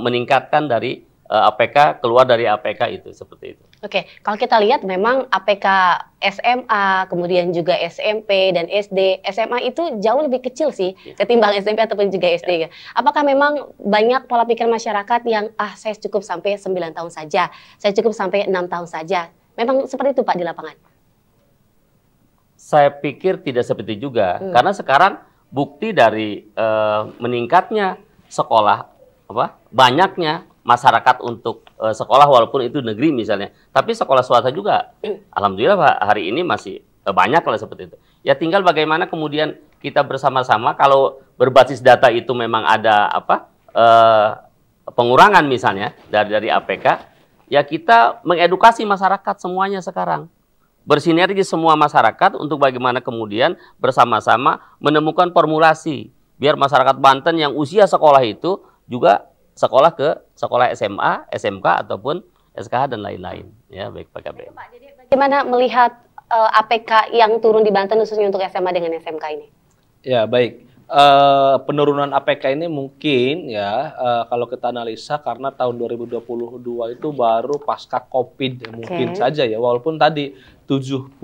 meningkatkan dari APK, keluar dari APK itu, seperti itu. Oke, kalau kita lihat memang APK SMA, kemudian juga SMP dan SD, SMA itu jauh lebih kecil sih ketimbang SMP ataupun juga SD. Apakah memang banyak pola pikir masyarakat yang saya cukup sampai 9 tahun saja, saya cukup sampai 6 tahun saja. Memang seperti itu Pak di lapangan? Saya pikir tidak seperti juga, karena sekarang bukti dari meningkatnya sekolah, banyaknya masyarakat untuk sekolah walaupun itu negeri misalnya. Tapi sekolah swasta juga, alhamdulillah Pak, hari ini masih banyak lah seperti itu. Ya tinggal bagaimana kemudian kita bersama-sama kalau berbasis data itu memang ada pengurangan misalnya dari APK, ya kita mengedukasi masyarakat semuanya sekarang. Bersinergi semua masyarakat untuk bagaimana kemudian bersama-sama menemukan formulasi biar masyarakat Banten yang usia sekolah itu juga sekolah ke sekolah SMA, SMK ataupun SKH dan lain-lain. Ya, baik Pak Kabin. Jadi bagaimana melihat APK yang turun di Banten khususnya untuk SMA dengan SMK ini? Ya, baik. Penurunan APK ini mungkin ya kalau kita analisa karena tahun 2022 itu baru pasca COVID ya, mungkin saja ya, walaupun tadi 75%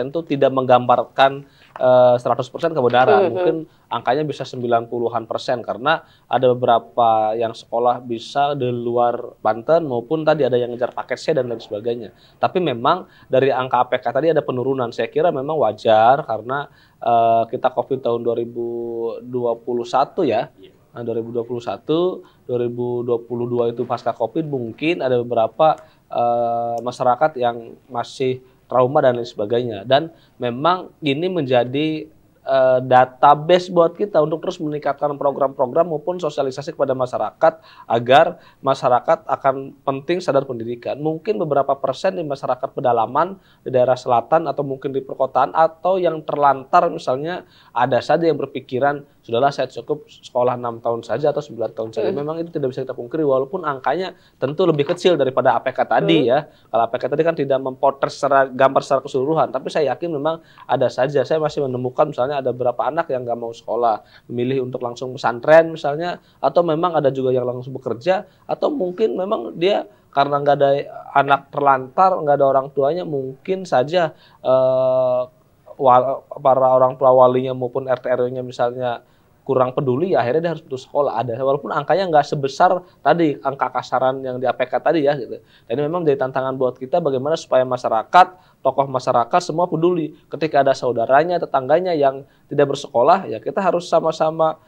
itu tidak menggambarkan 100% kebenaran, mungkin angkanya bisa 90-an% karena ada beberapa yang sekolah bisa di luar Banten maupun tadi ada yang ngejar paket C dan lain sebagainya. Tapi memang dari angka APK tadi ada penurunan, saya kira memang wajar karena kita COVID tahun 2021 ya. Nah, 2021, 2022 itu pasca COVID mungkin ada beberapa masyarakat yang masih trauma dan lain sebagainya. Dan memang ini menjadi database buat kita untuk terus meningkatkan program-program maupun sosialisasi kepada masyarakat agar masyarakat akan penting sadar pendidikan. Mungkin beberapa persen di masyarakat pedalaman di daerah selatan atau mungkin di perkotaan atau yang terlantar misalnya ada saja yang berpikiran sudahlah saya cukup sekolah 6 tahun saja atau 9 tahun saja. Memang itu tidak bisa kita pungkiri walaupun angkanya tentu lebih kecil daripada APK tadi ya. Kalau APK tadi kan tidak memotret gambar secara keseluruhan, tapi saya yakin memang ada saja. Saya masih menemukan misalnya ada beberapa anak yang nggak mau sekolah, memilih untuk langsung pesantren misalnya, atau memang ada juga yang langsung bekerja, atau mungkin memang dia karena nggak ada anak terlantar, nggak ada orang tuanya, mungkin saja para orang tua walinya maupun RT RW-nya misalnya kurang peduli, ya akhirnya dia harus putus sekolah. Ada, walaupun angkanya nggak sebesar tadi angka kasaran yang di APK tadi ya gitu. Jadi memang jadi tantangan buat kita bagaimana supaya masyarakat, tokoh masyarakat semua peduli. Ketika ada saudaranya, tetangganya yang tidak bersekolah, ya kita harus sama-sama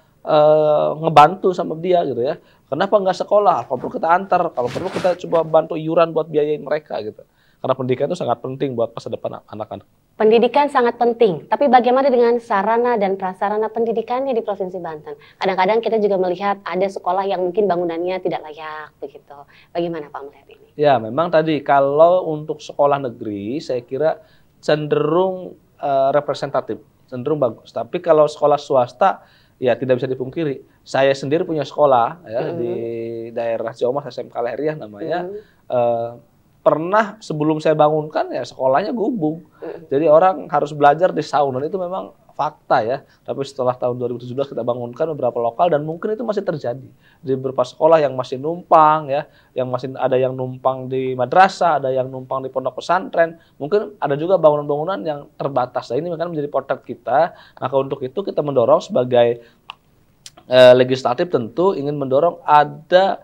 ngebantu sama dia gitu ya. Kenapa nggak sekolah? Kalau perlu kita antar, kalau perlu kita coba bantu iuran buat biayain mereka gitu. Karena pendidikan itu sangat penting buat masa depan anak-anak. Pendidikan sangat penting, tapi bagaimana dengan sarana dan prasarana pendidikannya di Provinsi Banten? Kadang-kadang kita juga melihat ada sekolah yang mungkin bangunannya tidak layak begitu. Bagaimana Pak melihat ini? Ya, memang tadi kalau untuk sekolah negeri saya kira cenderung representatif, cenderung bagus. Tapi kalau sekolah swasta ya tidak bisa dipungkiri. Saya sendiri punya sekolah ya di daerah Jawa Mas, SMK Leriah namanya. Pernah sebelum saya bangunkan ya sekolahnya gubuk. Jadi orang harus belajar di sauna, itu memang fakta ya. Tapi setelah tahun 2017 kita bangunkan beberapa lokal dan mungkin itu masih terjadi. Di beberapa sekolah yang masih numpang ya, yang masih ada yang numpang di madrasah, ada yang numpang di pondok pesantren. Mungkin ada juga bangunan-bangunan yang terbatas. Nah, ini kan menjadi potret kita. Maka untuk itu kita mendorong sebagai legislatif tentu ingin mendorong ada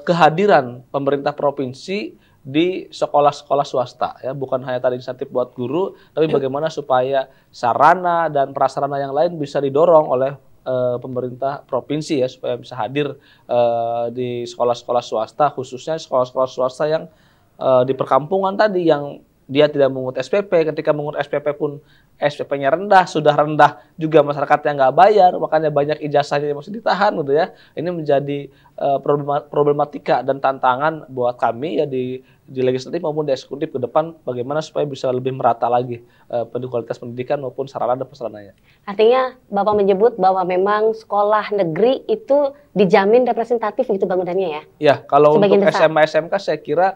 kehadiran pemerintah provinsi di sekolah-sekolah swasta ya, bukan hanya tadi insentif buat guru, tapi bagaimana supaya sarana dan prasarana yang lain bisa didorong oleh pemerintah provinsi ya, supaya bisa hadir di sekolah-sekolah swasta, khususnya sekolah-sekolah swasta yang di perkampungan tadi yang dia tidak mengut SPP. Ketika mengut SPP pun SPP-nya rendah, sudah rendah juga masyarakat yang nggak bayar, makanya banyak ijazahnya yang masih ditahan gitu ya. Ini menjadi problematika dan tantangan buat kami ya di legislatif maupun di eksekutif ke depan, bagaimana supaya bisa lebih merata lagi kualitas pendidikan maupun sarana dan prasarananya. Artinya Bapak menyebut bahwa memang sekolah negeri itu dijamin representatif gitu bangunannya ya? Ya, kalau sebagian untuk besar. SMA SMK saya kira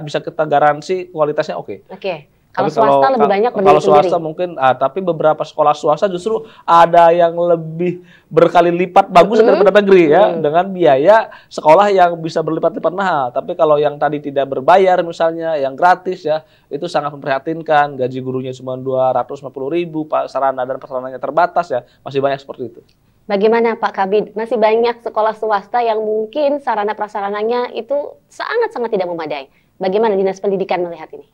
bisa kita garansi kualitasnya oke. Oke. Kalau swasta lebih banyak berdiri kalau swasta sendiri. mungkin, tapi beberapa sekolah swasta justru ada yang lebih berkali lipat bagus daripada negeri ya, dengan biaya sekolah yang bisa berlipat-lipat mahal. Tapi kalau yang tadi tidak berbayar misalnya, yang gratis ya, itu sangat memprihatinkan. Gaji gurunya cuma 250.000, sarana dan prasarananya terbatas ya, masih banyak seperti itu. Bagaimana Pak Kabid? Masih banyak sekolah swasta yang mungkin sarana prasarananya itu sangat-sangat tidak memadai. Bagaimana Dinas Pendidikan melihat ini?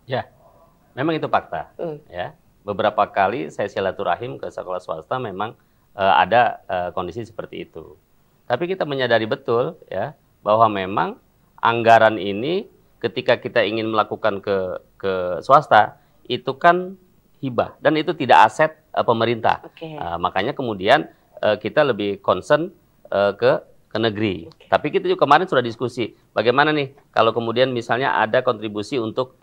Ya, memang itu fakta. Ya, beberapa kali saya silaturahim ke sekolah swasta memang ada kondisi seperti itu. Tapi kita menyadari betul ya bahwa memang anggaran ini ketika kita ingin melakukan ke swasta itu kan hibah dan itu tidak aset pemerintah. Makanya kemudian kita lebih concern ke negeri. Tapi kita juga kemarin sudah diskusi bagaimana nih kalau kemudian misalnya ada kontribusi untuk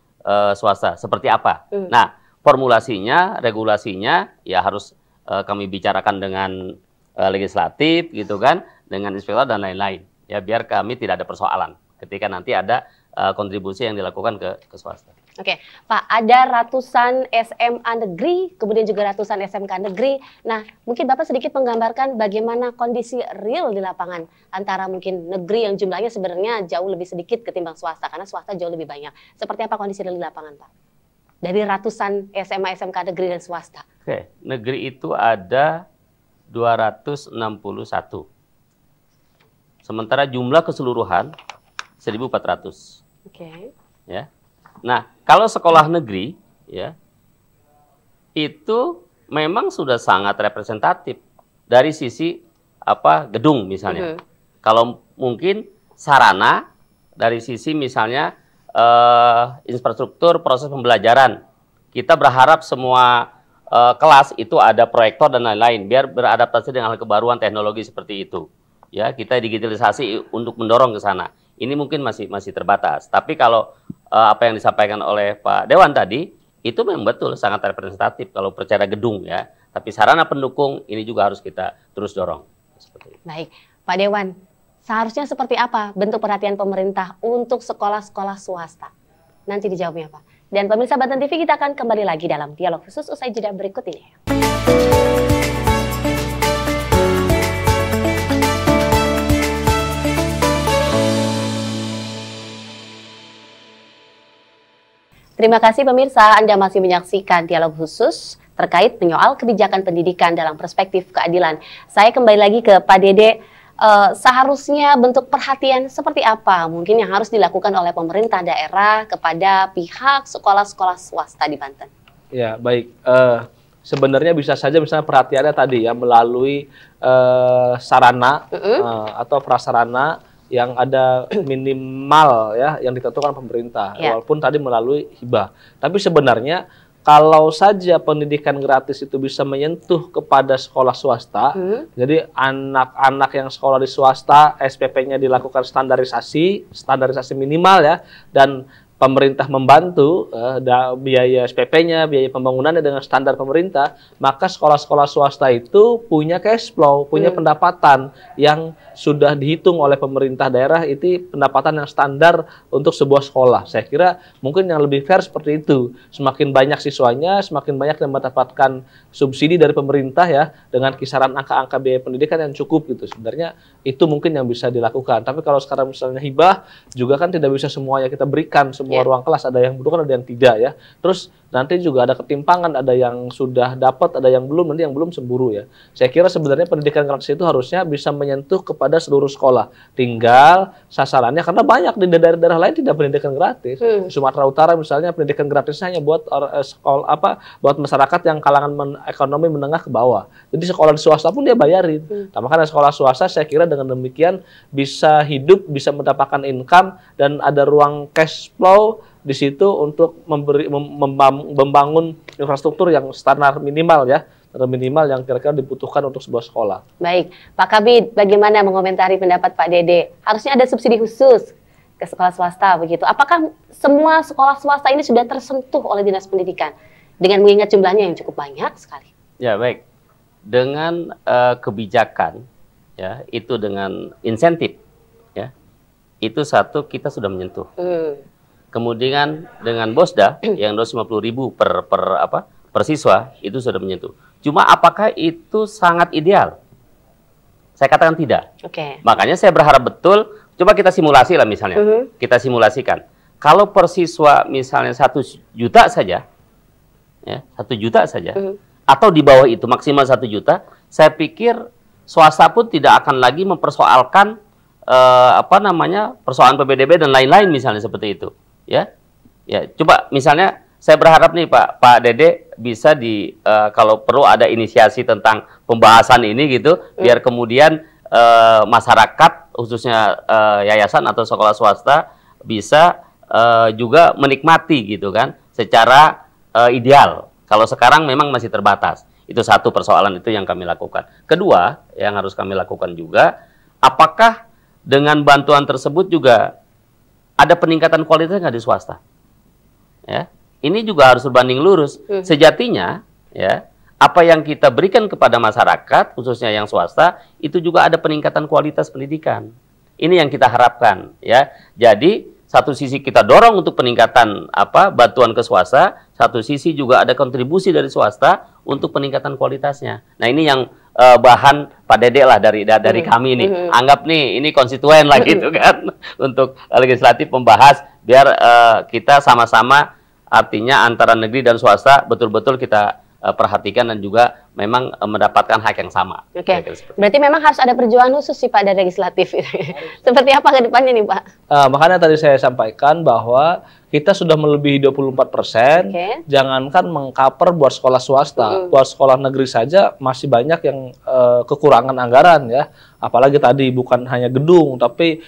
swasta seperti apa. Nah, formulasinya, regulasinya ya harus kami bicarakan dengan legislatif gitu kan, dengan inspektor dan lain-lain. Ya biar kami tidak ada persoalan ketika nanti ada kontribusi yang dilakukan ke swasta. Oke, Pak, ada ratusan SMA negeri, kemudian juga ratusan SMK negeri. Nah, mungkin Bapak sedikit menggambarkan bagaimana kondisi real di lapangan antara mungkin negeri yang jumlahnya sebenarnya jauh lebih sedikit ketimbang swasta, karena swasta jauh lebih banyak. Seperti apa kondisi real di lapangan, Pak? Dari ratusan SMA, SMK negeri dan swasta. Oke, negeri itu ada 261. Sementara jumlah keseluruhan 1.400. Oke. Ya. Nah, kalau sekolah negeri ya itu memang sudah sangat representatif dari sisi gedung misalnya. Kalau mungkin sarana dari sisi misalnya infrastruktur proses pembelajaran. Kita berharap semua kelas itu ada proyektor dan lain-lain biar beradaptasi dengan hal kebaruan teknologi seperti itu. Ya, kita digitalisasi untuk mendorong ke sana. Ini mungkin masih terbatas. Tapi kalau apa yang disampaikan oleh Pak Dewan tadi, itu memang betul sangat representatif kalau percara gedung ya. Tapi sarana pendukung ini juga harus kita terus dorong. Seperti itu. Baik, Pak Dewan, seharusnya seperti apa bentuk perhatian pemerintah untuk sekolah-sekolah swasta? Nanti dijawabnya, Pak. Dan pemirsa Banten TV, kita akan kembali lagi dalam dialog khusus usai jeda berikut ini. Terima kasih pemirsa, Anda masih menyaksikan dialog khusus terkait menyoal kebijakan pendidikan dalam perspektif keadilan. Saya kembali lagi ke Pak Dede, seharusnya bentuk perhatian seperti apa mungkin yang harus dilakukan oleh pemerintah daerah kepada pihak sekolah-sekolah swasta di Banten? Ya, baik. Sebenarnya bisa saja misalnya perhatiannya tadi ya melalui sarana atau prasarana yang ada minimal ya yang ditentukan pemerintah, walaupun tadi melalui hibah. Tapi sebenarnya kalau saja pendidikan gratis itu bisa menyentuh kepada sekolah swasta, jadi anak-anak yang sekolah di swasta SPP-nya dilakukan standarisasi minimal ya, dan pemerintah membantu biaya SPP-nya, biaya pembangunannya dengan standar pemerintah, maka sekolah-sekolah swasta itu punya cash flow, punya pendapatan yang sudah dihitung oleh pemerintah daerah, itu pendapatan yang standar untuk sebuah sekolah. Saya kira mungkin yang lebih fair seperti itu. Semakin banyak siswanya, semakin banyak yang mendapatkan subsidi dari pemerintah ya, dengan kisaran angka-angka biaya pendidikan yang cukup gitu. Sebenarnya itu mungkin yang bisa dilakukan. Tapi kalau sekarang misalnya hibah, juga kan tidak bisa semuanya kita berikan, semua ruang kelas, ada yang butuhkan, ada yang tidak ya. Terus nanti juga ada ketimpangan, ada yang sudah dapat, ada yang belum, nanti yang belum cemburu ya. Saya kira sebenarnya pendidikan gratis itu harusnya bisa menyentuh kepada seluruh sekolah. Tinggal sasarannya, karena banyak di daerah-daerah lain tidak pendidikan gratis. Di Sumatera Utara misalnya pendidikan gratis hanya buat buat masyarakat yang kalangan ekonomi menengah ke bawah. Jadi sekolah di swasta pun dia bayarin. Nah, makanya sekolah swasta saya kira dengan demikian bisa hidup, bisa mendapatkan income, dan ada ruang cash flow di situ untuk membangun infrastruktur yang standar minimal ya, minimal yang kira-kira dibutuhkan untuk sebuah sekolah. Baik, Pak Kabid, bagaimana mengomentari pendapat Pak Dede? Harusnya ada subsidi khusus ke sekolah swasta begitu. Apakah semua sekolah swasta ini sudah tersentuh oleh Dinas Pendidikan dengan mengingat jumlahnya yang cukup banyak sekali? Ya, baik. Dengan kebijakan ya, itu dengan insentif ya, itu satu kita sudah menyentuh. Kemudian dengan Bosda yang 250.000 per siswa itu sudah menyentuh. Cuma apakah itu sangat ideal? Saya katakan tidak. Makanya saya berharap betul. Coba kita simulasi lah misalnya. Kita simulasikan. Kalau per siswa misalnya 1 juta saja, ya 1 juta saja, atau di bawah itu maksimal 1 juta, saya pikir swasta pun tidak akan lagi mempersoalkan persoalan PPDB dan lain-lain misalnya seperti itu. Ya, coba misalnya saya berharap nih Pak Dede bisa kalau perlu ada inisiasi tentang pembahasan ini gitu, biar kemudian masyarakat khususnya yayasan atau sekolah swasta bisa juga menikmati gitu kan secara ideal. Kalau sekarang memang masih terbatas. Itu satu persoalan itu yang kami lakukan. Kedua, yang harus kami lakukan juga, apakah dengan bantuan tersebut juga ada peningkatan kualitas nggak di swasta? Ya, ini juga harus berbanding lurus. Sejatinya, ya, apa yang kita berikan kepada masyarakat, khususnya yang swasta, itu juga ada peningkatan kualitas pendidikan. Ini yang kita harapkan, ya. Jadi satu sisi kita dorong untuk peningkatan bantuan ke swasta, satu sisi juga ada kontribusi dari swasta untuk peningkatan kualitasnya. Nah ini yang bahan Pak Dede lah dari kami nih. Anggap nih ini konstituen lah gitu kan untuk legislatif membahas biar kita sama-sama artinya antara negeri dan swasta betul-betul kita perhatikan dan juga memang mendapatkan hak yang sama. Oke. Berarti memang harus ada perjuangan khusus sih Pak dari legislatif. Seperti apa ke depannya nih Pak? Makanya tadi saya sampaikan bahwa kita sudah melebihi 24%. Jangankan mengcover buat sekolah swasta, buat sekolah negeri saja masih banyak yang kekurangan anggaran ya. Apalagi tadi bukan hanya gedung, tapi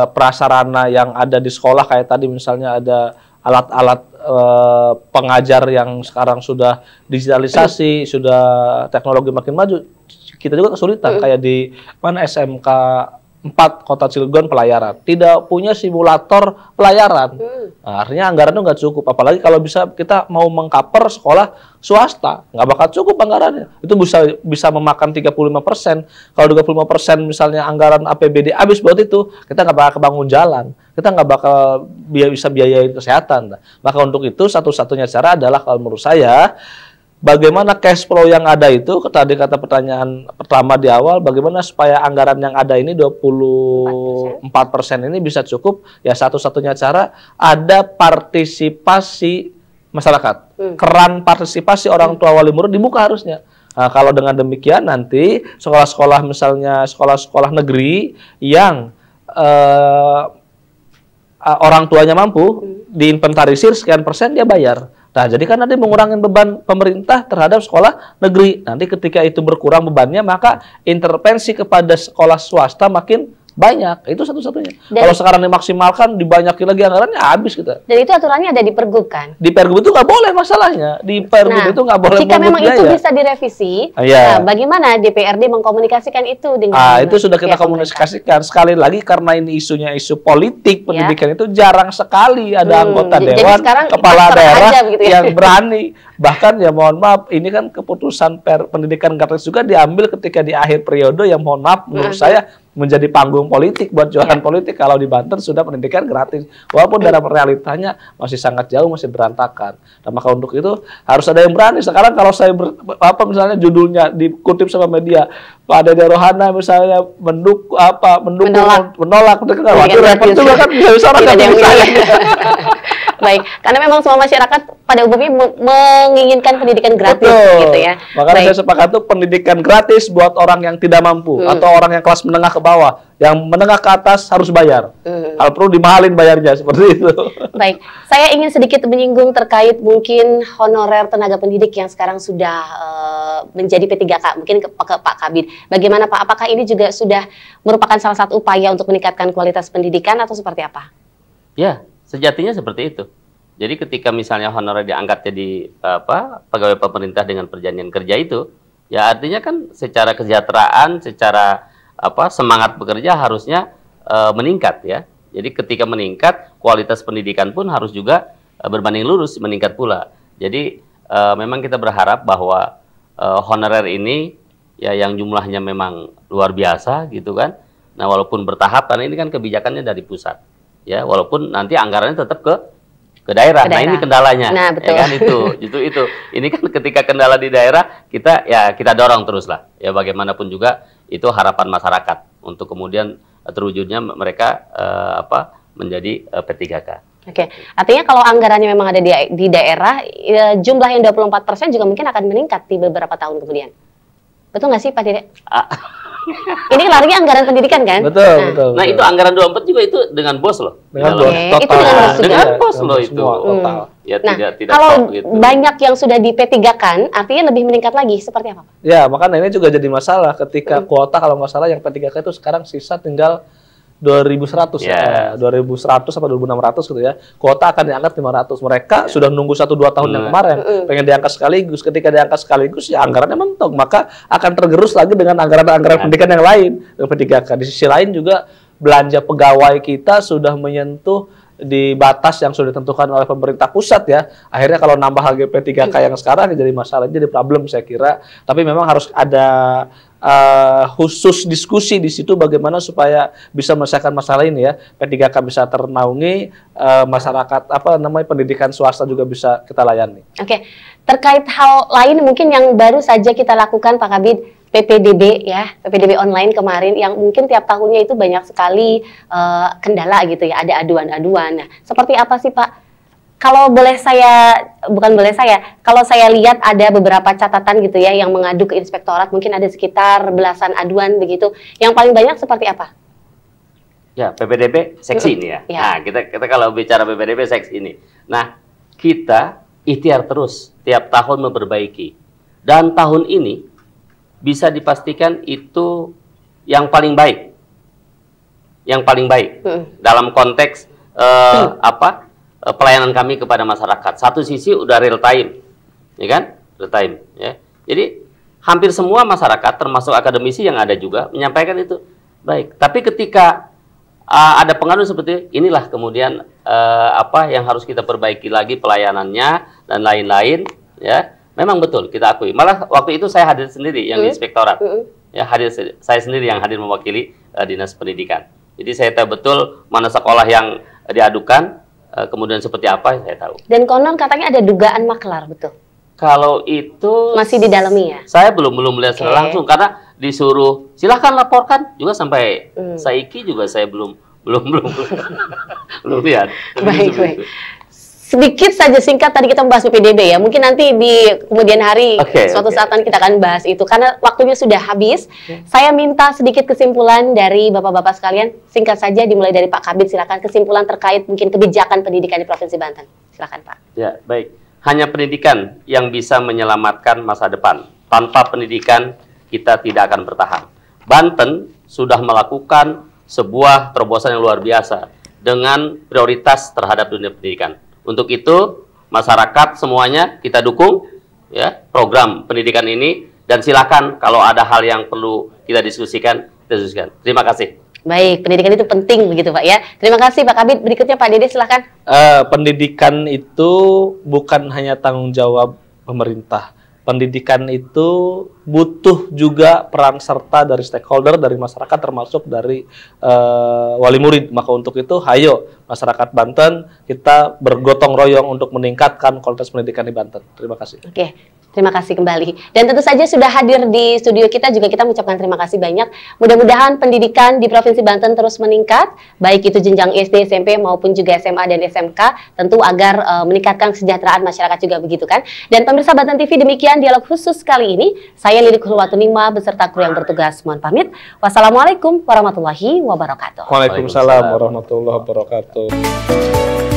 prasarana yang ada di sekolah kayak tadi misalnya ada alat-alat pengajar yang sekarang sudah digitalisasi, sudah teknologi makin maju, kita juga kesulitan kayak di mana SMK 4 Kota Cilegon pelayaran, tidak punya simulator pelayaran. Nah, artinya anggarannya nggak cukup, apalagi kalau bisa kita mau mengcover sekolah swasta, nggak bakal cukup anggarannya. Itu bisa memakan 35%. Kalau 35% misalnya anggaran APBD habis buat itu, kita nggak bakal kebangun jalan, kita nggak bakal bisa biayain kesehatan. Maka untuk itu satu-satunya cara adalah kalau menurut saya, bagaimana cash flow yang ada itu, tadi kata pertanyaan pertama di awal, bagaimana supaya anggaran yang ada ini 24% ini bisa cukup, ya satu-satunya cara ada partisipasi masyarakat. Keran partisipasi orang tua wali murid dibuka harusnya. Nah, kalau dengan demikian nanti sekolah-sekolah misalnya sekolah-sekolah negeri yang orang tuanya mampu, diinventarisir sekian persen dia bayar. Nah, jadi kan nanti mengurangi beban pemerintah terhadap sekolah negeri. Nanti ketika itu berkurang bebannya, maka intervensi kepada sekolah swasta makin banyak. Itu satu-satunya. Kalau sekarang dimaksimalkan, dibanyakin lagi anggarannya, habis kita. Dan itu aturannya ada di Pergub kan? Di Pergub itu nggak boleh masalahnya. Di Pergub itu nggak boleh. Jika memang itu bisa direvisi, nah, bagaimana DPRD mengkomunikasikan itu dengan? Itu sudah kita komunikasikan. Sekali lagi karena ini isunya isu politik pendidikan itu jarang sekali ada anggota dewan, kepala daerah gitu ya? Yang berani. Bahkan ya mohon maaf, ini kan keputusan pendidikan gratis juga diambil ketika di akhir periode yang mohon maaf menurut saya menjadi panggung politik buat jualan politik. Kalau di Banten sudah pendidikan gratis, walaupun dalam realitanya masih sangat jauh, masih berantakan. Nah, maka untuk itu harus ada yang berani. Sekarang kalau saya misalnya judulnya dikutip sama media, Pak Dede Rohana misalnya menolak, waktu repot juga kan bisa saya. Baik, karena memang semua masyarakat pada umumnya menginginkan pendidikan gratis gitu ya. Makanya saya sepakat tuh pendidikan gratis buat orang yang tidak mampu atau orang yang kelas menengah ke bawah. Yang menengah ke atas harus bayar. Kalau perlu dimahalin bayarnya seperti itu. Baik, saya ingin sedikit menyinggung terkait mungkin honorer tenaga pendidik yang sekarang sudah menjadi P3K, mungkin ke Pak Kabid. Bagaimana Pak? Apakah ini juga sudah merupakan salah satu upaya untuk meningkatkan kualitas pendidikan atau seperti apa? Ya, sejatinya seperti itu. Jadi ketika misalnya honorer diangkat jadi pegawai pemerintah dengan perjanjian kerja itu, ya artinya kan secara kesejahteraan, secara semangat bekerja harusnya meningkat ya. Jadi ketika meningkat, kualitas pendidikan pun harus juga berbanding lurus meningkat pula. Jadi memang kita berharap bahwa honorer ini ya yang jumlahnya memang luar biasa gitu kan. Nah, walaupun bertahap karena ini kan kebijakannya dari pusat. Ya, walaupun nanti anggarannya tetap ke daerah. Nah, ini kendalanya. Nah, betul. Ya kan itu. Ini kan ketika kendala di daerah, kita dorong terus lah. Ya bagaimanapun juga itu harapan masyarakat untuk kemudian terwujudnya mereka menjadi P3K. Oke. Artinya kalau anggarannya memang ada di daerah, jumlah yang 24% juga mungkin akan meningkat di beberapa tahun kemudian. Betul nggak sih Pak Dede? Ini larinya anggaran pendidikan kan? Betul. Nah, itu anggaran 24 juga itu dengan bos loh. Dengan Dalam- bos, Oke, total. itu dengan bos juga? Dengan bos Dengan loh bos itu. semua, total. Ya Nah, tidak kalau top gitu. banyak yang sudah di P3-kan, artinya lebih meningkat lagi. Seperti apa, Pak? Ya, makanya ini juga jadi masalah ketika kuota kalau nggak salah yang P3K itu sekarang sisa tinggal 2.100 ya, 2.100 sampai 2.600 gitu ya. Kuota akan diangkat 500. Mereka sudah nunggu 1-2 tahun yang kemarin, pengen diangkat sekaligus. Ketika diangkat sekaligus, ya anggarannya mentok, maka akan tergerus lagi dengan anggaran-anggaran pendidikan yang lain. P3K. Di sisi lain juga belanja pegawai kita sudah menyentuh di batas yang sudah ditentukan oleh pemerintah pusat ya. Akhirnya kalau nambah lagi P3K yang sekarang jadi masalah, jadi problem saya kira. Tapi memang harus ada khusus diskusi di situ bagaimana supaya bisa menyelesaikan masalah ini ya. P3K bisa ternaungi, masyarakat pendidikan swasta juga bisa kita layani. Oke, terkait hal lain mungkin yang baru saja kita lakukan Pak Kabid, PPDB ya, PPDB online kemarin yang mungkin tiap tahunnya itu banyak sekali kendala gitu ya, ada aduan-aduan. Nah, seperti apa sih Pak? Kalau kalau saya lihat ada beberapa catatan gitu ya yang mengadu ke inspektorat, mungkin ada sekitar belasan aduan begitu. Yang paling banyak seperti apa? Ya, PPDB seksi ini ya. Ya. Nah, kita kalau bicara PPDB seksi ini. Nah, kita ikhtiar terus tiap tahun memperbaiki. Dan tahun ini bisa dipastikan itu yang paling baik. Yang paling baik dalam konteks pelayanan kami kepada masyarakat. Satu sisi udah real time, ya kan? Real time, ya. Jadi hampir semua masyarakat, termasuk akademisi yang ada juga menyampaikan itu baik. Tapi ketika ada pengaduan seperti inilah kemudian apa yang harus kita perbaiki lagi pelayanannya dan lain-lain, ya. Memang betul kita akui. Malah waktu itu saya hadir sendiri yang di inspektorat, ya saya sendiri yang hadir mewakili dinas pendidikan. Jadi saya tahu betul mana sekolah yang diadukan. Kemudian seperti apa saya tahu. Dan konon katanya ada dugaan maklar, betul? Kalau itu Masih didalami ya? Saya belum melihat secara langsung karena disuruh silahkan laporkan juga sampai saiki juga saya belum lihat. Baik. Sedikit saja singkat tadi kita membahas PPDB ya. Mungkin nanti di kemudian hari suatu saat nanti kita akan bahas itu karena waktunya sudah habis. Saya minta sedikit kesimpulan dari Bapak-bapak sekalian. Singkat saja dimulai dari Pak Kabid, silakan kesimpulan terkait mungkin kebijakan pendidikan di Provinsi Banten. Silakan Pak. Ya, baik. Hanya pendidikan yang bisa menyelamatkan masa depan. Tanpa pendidikan kita tidak akan bertahan. Banten sudah melakukan sebuah terobosan yang luar biasa dengan prioritas terhadap dunia pendidikan. Untuk itu, masyarakat semuanya kita dukung ya program pendidikan ini dan silakan kalau ada hal yang perlu kita diskusikan. Terima kasih. Baik, pendidikan itu penting begitu Pak ya. Terima kasih Pak Kabid. Berikutnya Pak Dede silakan. Pendidikan itu bukan hanya tanggung jawab pemerintah. Pendidikan itu butuh juga peran serta dari stakeholder, dari masyarakat, termasuk dari wali murid. Maka untuk itu, hayo masyarakat Banten, kita bergotong royong untuk meningkatkan kualitas pendidikan di Banten. Terima kasih. Oke, terima kasih kembali. Dan tentu saja sudah hadir di studio kita juga kita mengucapkan terima kasih banyak. Mudah-mudahan pendidikan di Provinsi Banten terus meningkat, baik itu jenjang SD, SMP maupun juga SMA dan SMK, tentu agar meningkatkan kesejahteraan masyarakat juga begitu kan. Dan pemirsa Banten TV, demikian dialog khusus kali ini. Saya Lilik Hulwatunima beserta kru yang bertugas mohon pamit. Wassalamualaikum warahmatullahi wabarakatuh. Waalaikumsalam warahmatullahi wabarakatuh.